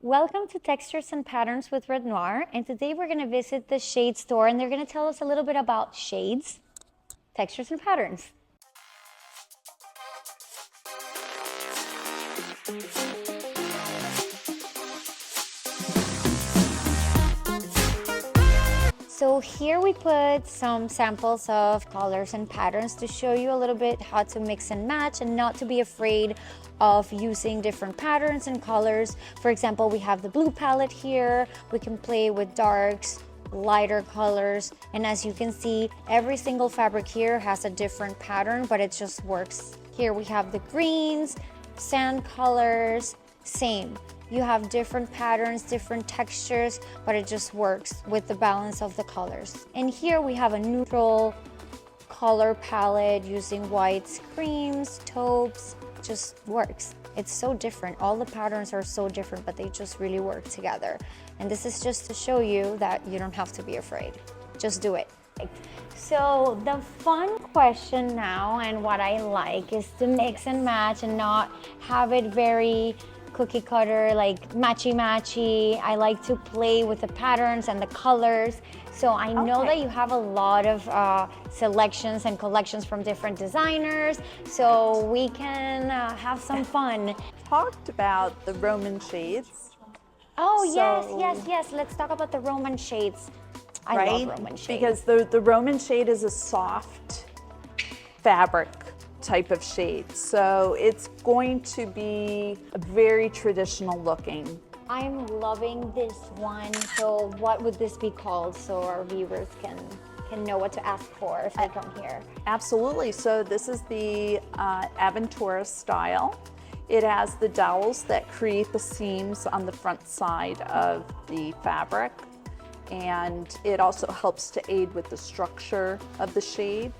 Welcome to Textures and Patterns with Rednoir, and today we're going to visit the shade store and they're going to tell us a little bit about shades, textures, and patterns. So here we put some samples of colors and patterns to show you a little bit how to mix and match and not to be afraid of using different patterns and colors. For example, we have the blue palette here. We can play with darks, lighter colors, and as you can see, every single fabric here has a different pattern, but it just works. Here we have the greens, sand colors, same. You have different patterns, different textures, but it just works with the balance of the colors. And here we have a neutral color palette using whites, creams, taupes, just works. It's so different. All the patterns are so different, but they just really work together. And this is just to show you that you don't have to be afraid. Just do it. So the fun question now, and what I like, is to mix and match and not have it very cookie cutter, like matchy. I like to play with the patterns and the colors. So I know that you have a lot of selections and collections from different designers, so we can have some fun. Talked about the Roman shades. Oh, yes. Let's talk about the Roman shades. I love Roman shades. Because the Roman shade is a soft fabric type of shade. So it's going to be very traditional looking. I'm loving this one. So what would this be called so our viewers can know what to ask for if they come here? Absolutely. So this is the Aventura style. It has the dowels that create the seams on the front side of the fabric. And it also helps to aid with the structure of the shade.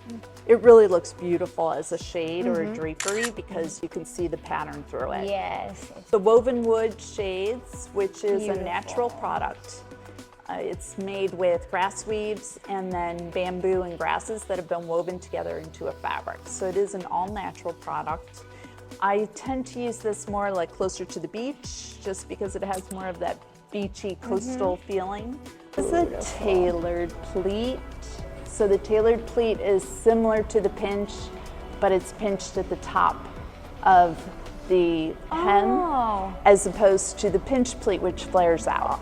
It really looks beautiful as a shade or a drapery because you can see the pattern through it. Yes. The woven wood shades, which is a natural product. It's made with grass weaves and then bamboo and grasses that have been woven together into a fabric. So it is an all natural product. I tend to use this more like closer to the beach just because it has more of that beachy coastal feeling. This is a tailored pleat. So the tailored pleat is similar to the pinch, but it's pinched at the top of the hem as opposed to the pinch pleat, which flares out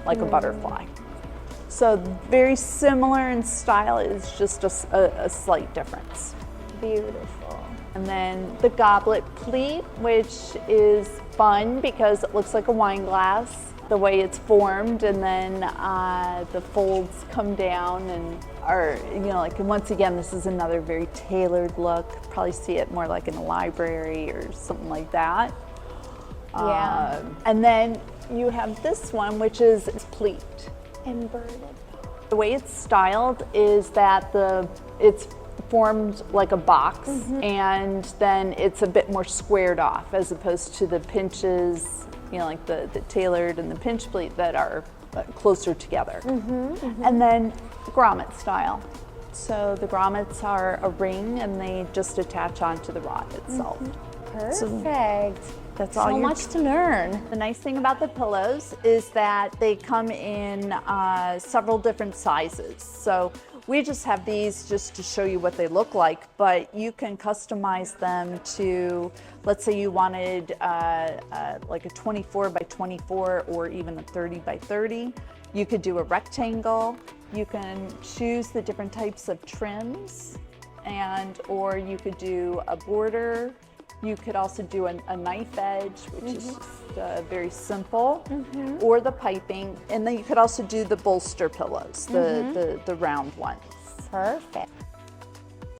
like a butterfly. So very similar in style, it's just a slight difference. Beautiful. And then the goblet pleat, which is fun because it looks like a wine glass, the way it's formed, and then the folds come down and are, and once again, this is another very tailored look. Probably see it more like in a library or something like that. Yeah. And then you have this one, which is pleat. Inverted. The way it's styled is that it's formed like a box, and then it's a bit more squared off as opposed to the pinches, like the tailored and the pinch pleat that are closer together. And then grommet style. So the grommets are a ring and they just attach onto the rod itself. Perfect. So that's all. So much to learn. The nice thing about the pillows is that they come in several different sizes. So we just have these just to show you what they look like, but you can customize them to, let's say you wanted like a 24 by 24 or even a 30 by 30. You could do a rectangle. You can choose the different types of trims, or you could do a border. You could also do a knife edge, which is just very simple, or the piping. And then you could also do the bolster pillows, the round ones. Perfect.